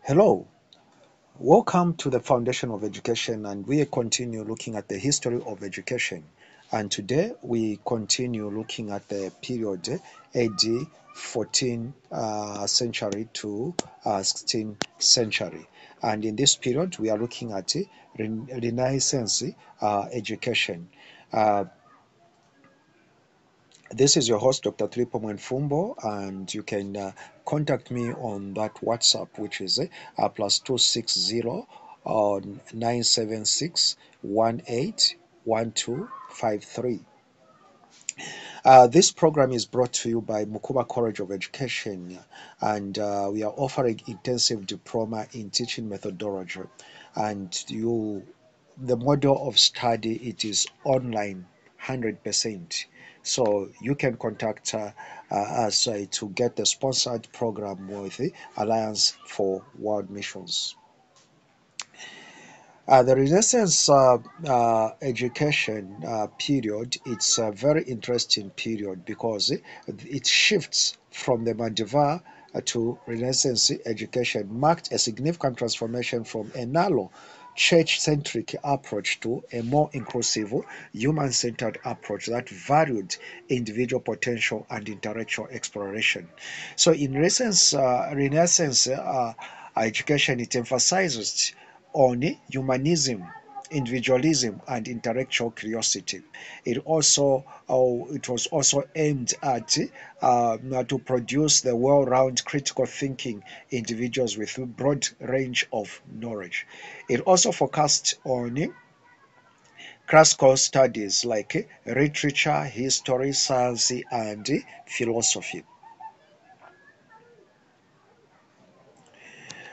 Hello, welcome to the Foundation of Education, and we continue looking at the history of education. And today we continue looking at the period AD 14th century to 16th century. And in this period, we are looking at Renaissance education. Uh, this is your host, Dr. Tripo Mwenfumbo, and you can contact me on that WhatsApp, which is plus 260 976 181253. This program is brought to you by Mukuba College of Education, and we are offering intensive diploma in teaching methodology. And the model of study, it is online 100%. So you can contact us to get the sponsored program with the Alliance for World Missions. The Renaissance education period, it's a very interesting period because it shifts from the Mandeville to Renaissance education, marked a significant transformation from a narrow church-centric approach to a more inclusive, human-centered approach that valued individual potential and intellectual exploration. So in Renaissance education, it emphasizes on humanism, individualism, and intellectual curiosity. It was also aimed at to produce the well-rounded critical thinking individuals with a broad range of knowledge. It also focused on classical studies like literature, history, science, and philosophy.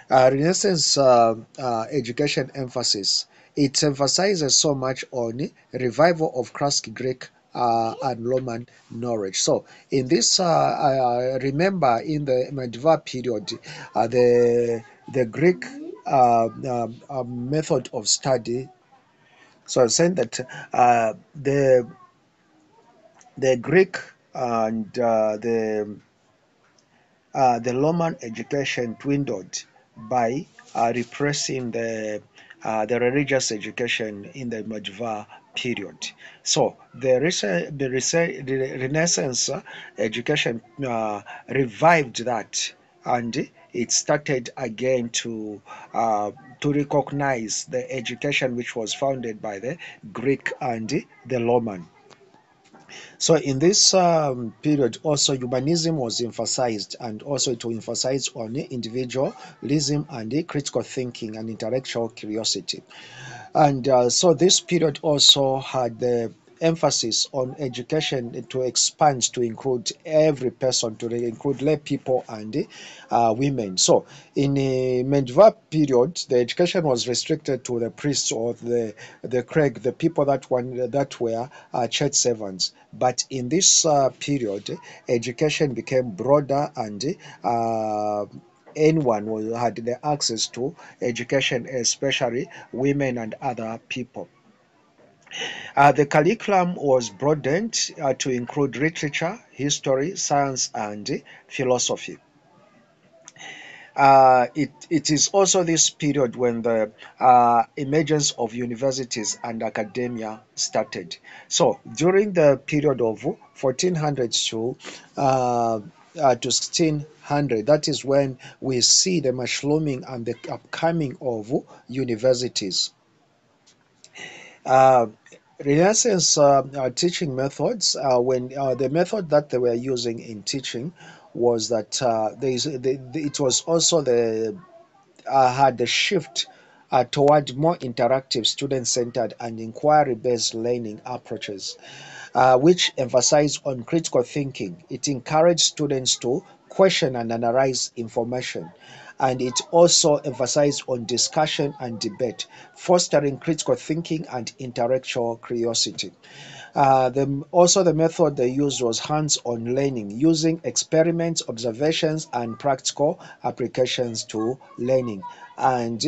Renaissance education emphasis. It emphasizes so much on revival of classic Greek and Roman knowledge. So, in this, remember in the medieval period, the Greek method of study. So, I'm saying that the Greek and the Roman education dwindled by repressing the religious education in the medieval period. So the Renaissance education revived that, and it started again to recognize the education which was founded by the Greek and the Roman. So in this period, also humanism was emphasized, and also to emphasize on individualism and critical thinking and intellectual curiosity. And so this period also had the emphasis on education to expand to include every person, to include lay people and women. So in the medieval period, the education was restricted to the priests or the clergy, the people that were church servants. But in this period, education became broader, and anyone who had the access to education, especially women and other people. The curriculum was broadened to include literature, history, science, and philosophy. It is also this period when the emergence of universities and academia started. So during the period of 1400 to 1600, that is when we see the mushrooming and the upcoming of universities. Uh, Renaissance teaching methods, when the method that they were using in teaching was that it was also had the shift toward more interactive, student-centered, and inquiry-based learning approaches, which emphasize on critical thinking. It encouraged students to question and analyze information, and it also emphasized on discussion and debate, fostering critical thinking and intellectual curiosity. Also, the method they used was hands-on learning, using experiments, observations, and practical applications to learning. And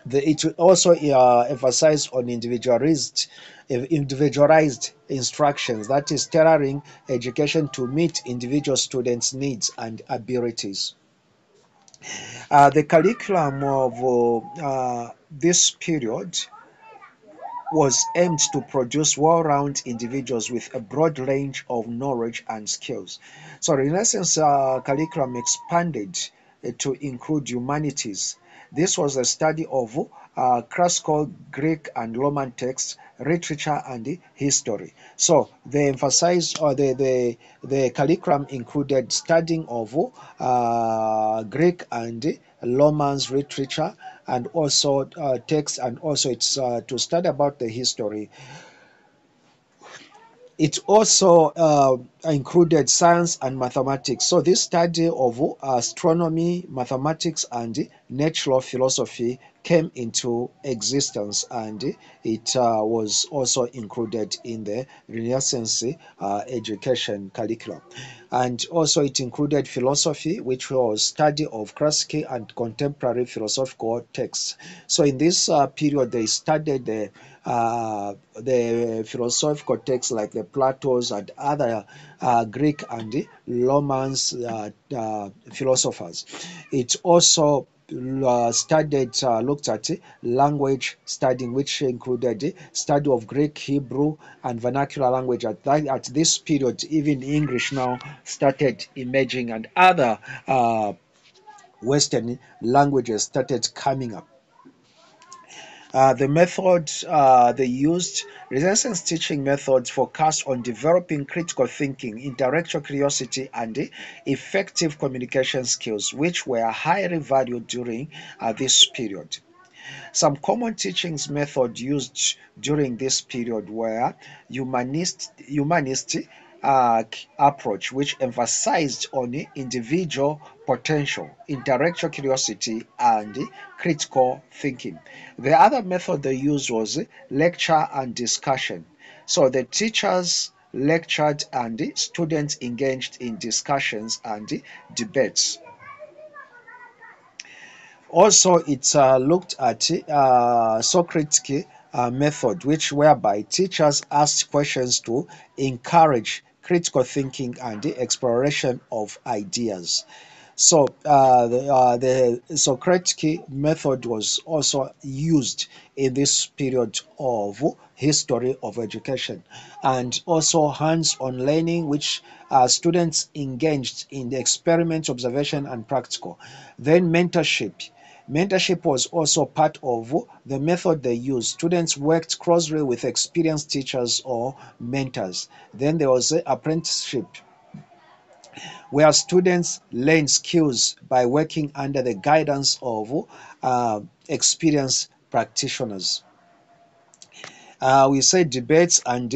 it also emphasized on individualized instructions, that is tailoring education to meet individual students' needs and abilities. The curriculum of this period was aimed to produce well-rounded individuals with a broad range of knowledge and skills. So Renaissance curriculum expanded to include humanities. This was the study of classical Greek and Roman texts, literature, and history. So they emphasized, or the curriculum included studying of Greek and Romance literature, and also text, and also it's to study about the history. It also included science and mathematics. So this study of astronomy, mathematics, and natural philosophy came into existence, and it was also included in the Renaissance education curriculum. And also it included philosophy, which was study of classical and contemporary philosophical texts. So in this period, they studied the philosophical texts like the Plato's and other Greek and Romance philosophers. It also looked at language studying, which included study of Greek, Hebrew, and vernacular language. At this period, even English now started emerging, and other Western languages started coming up. The method they used, Renaissance teaching methods focused on developing critical thinking, intellectual curiosity, and effective communication skills, which were highly valued during this period. Some common teachings methods used during this period were humanist approach, which emphasized on individual potential, intellectual curiosity, and critical thinking. The other method they used was lecture and discussion. So the teachers lectured and students engaged in discussions and debates. Also, it looked at Socratic method, which whereby teachers asked questions to encourage critical thinking and the exploration of ideas. So the Socratic method was also used in this period of history of education, and also hands-on learning, which students engaged in the experiment, observation, and practical. Then mentorship. Mentorship was also part of the method they used. Students worked closely with experienced teachers or mentors. Then there was apprenticeship, where students learn skills by working under the guidance of experienced practitioners. We say debates and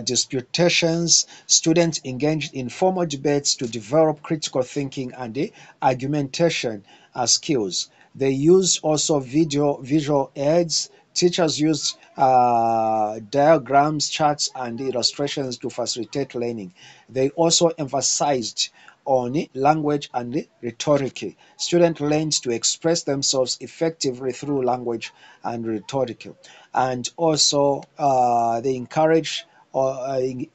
disputations. Students engaged in formal debates to develop critical thinking and argumentation skills. They used also visual aids. Teachers used diagrams, charts, and illustrations to facilitate learning. They also emphasized on language and rhetoric. Students learned to express themselves effectively through language and rhetoric. And also the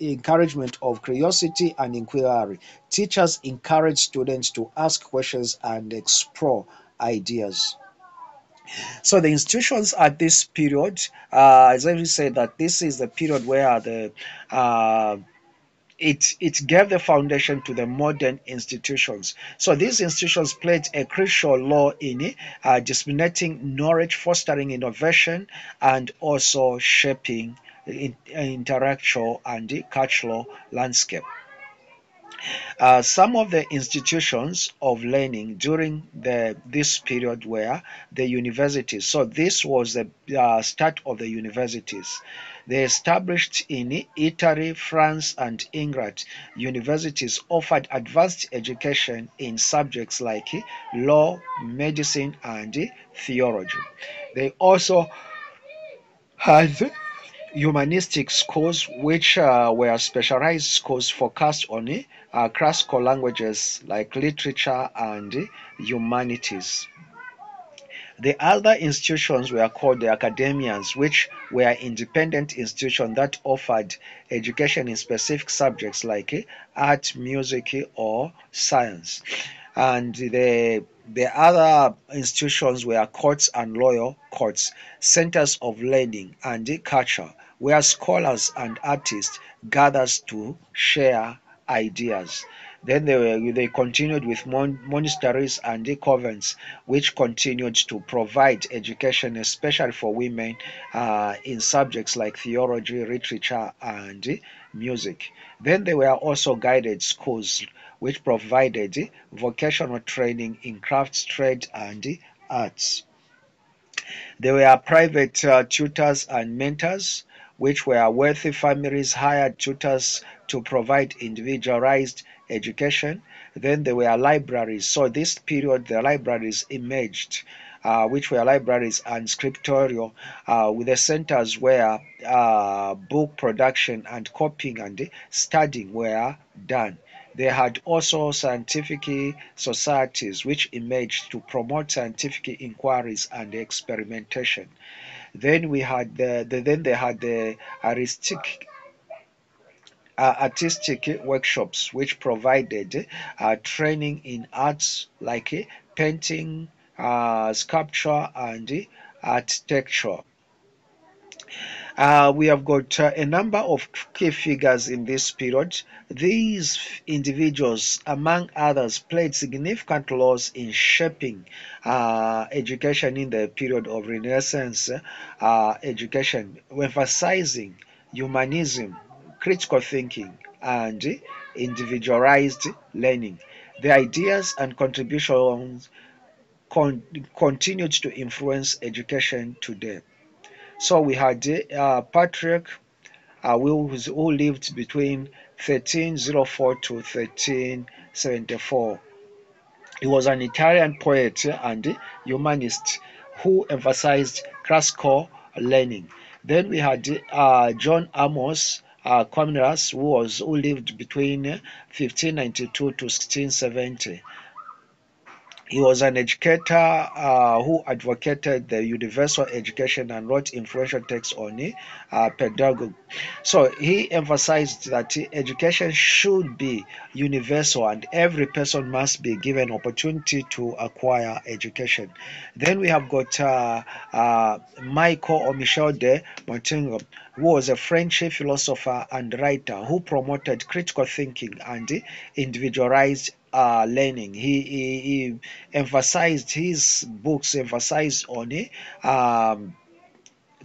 encouragement of curiosity and inquiry. Teachers encourage students to ask questions and explore ideas. So the institutions at this period, as I said, that this is the period where uh, it gave the foundation to the modern institutions. So these institutions played a crucial role in disseminating knowledge, fostering innovation, and also shaping intellectual and cultural landscape. Some of the institutions of learning during this period were the universities. So this was the start of the universities. They established in Italy, France, and England. Universities offered advanced education in subjects like law, medicine, and theology. They also had humanistic schools, which were specialized schools focused on classical languages like literature and humanities. The other institutions were called the academias, which were independent institutions that offered education in specific subjects like art, music, or science. and the other institutions were courts and lower courts, centers of learning and culture, where scholars and artists gathered to share ideas. Then they continued with monasteries and convents, which continued to provide education, especially for women, in subjects like theology, literature, and music. Then there were also guided schools, which provided vocational training in crafts, trade, and arts. There were private tutors and mentors, which were wealthy families hired tutors to provide individualized education. Then there were libraries. So this period, the libraries emerged, which were libraries and scriptorial, with the centers where book production and copying and studying were done. They had also scientific societies which emerged to promote scientific inquiries and experimentation. Then we had then they had the artistic workshops which provided training in arts like painting, sculpture, and architecture. We have got a number of key figures in this period. These individuals, among others, played significant roles in shaping education in the period of Renaissance education, emphasizing humanism, critical thinking, and individualized learning. The ideas and contributions con- continued to influence education today. So we had Patrick, who lived between 1304 to 1374. He was an Italian poet and humanist who emphasized classical learning. Then we had John Amos Comenius, who lived between 1592 to 1670. He was an educator who advocated the universal education and wrote influential texts on pedagogy. So he emphasized that education should be universal and every person must be given opportunity to acquire education. Then we have got Michael or Michel de Montaigne, who was a French philosopher and writer who promoted critical thinking and individualized learning. He emphasized his books emphasized on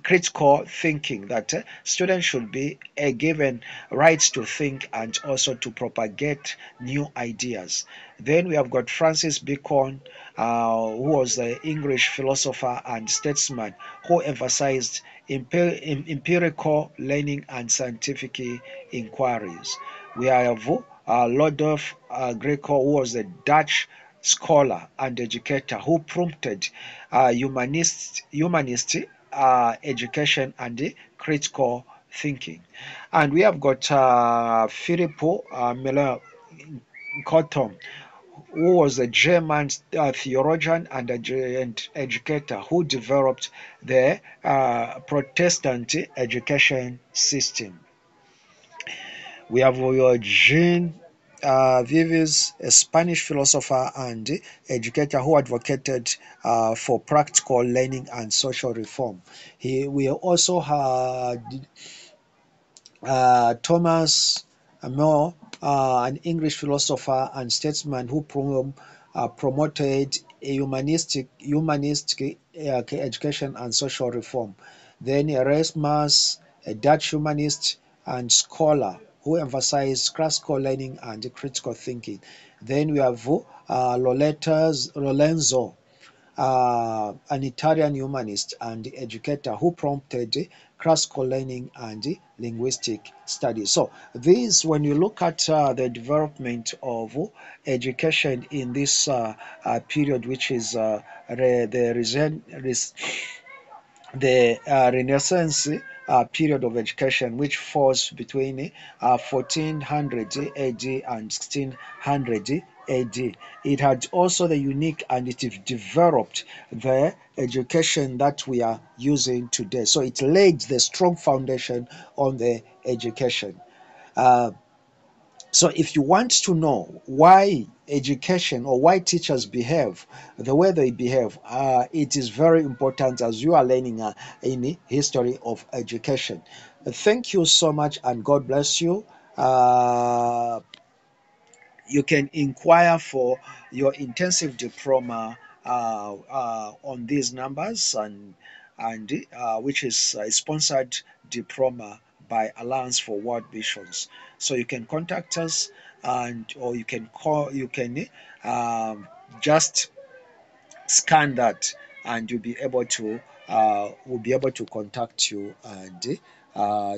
critical thinking, that students should be given rights to think and also to propagate new ideas. Then we have got Francis Bacon, who was the English philosopher and statesman who emphasized empirical learning and scientific inquiries. We have Lodolf Greco, who was a Dutch scholar and educator who prompted humanist education and critical thinking. And we have got Filippo Melanchthon, who was a German theologian and educator who developed the Protestant education system. We have Jean Vives, a Spanish philosopher and educator who advocated for practical learning and social reform. We also had Thomas More, an English philosopher and statesman who promoted a humanistic education and social reform. Then Erasmus, a Dutch humanist and scholar who emphasized classical learning and critical thinking. Then we have Lorenzo, an Italian humanist and educator who prompted classical learning and linguistic studies. So this, when you look at the development of education in this period, which is the Renaissance period of education, which falls between 1400 AD and 1600 AD. It had also the unique, and it developed the education that we are using today. So it laid the strong foundation on the education. Uh, So if you want to know why education or why teachers behave the way they behave, it is very important as you are learning in the history of education. Thank you so much and God bless you. Uh, you can inquire for your intensive diploma on these numbers, and which is a sponsored diploma by Alliance for World Missions. So you can contact us, and or you can call, you can just scan that, and you'll be able to we'll be able to contact you, and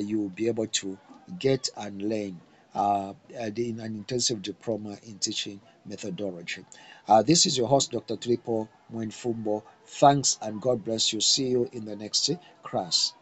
you'll be able to get and learn in an intensive diploma in teaching methodology. This is your host, Dr. Tripo Mwenfumbo. Thanks and God bless you. See you in the next class.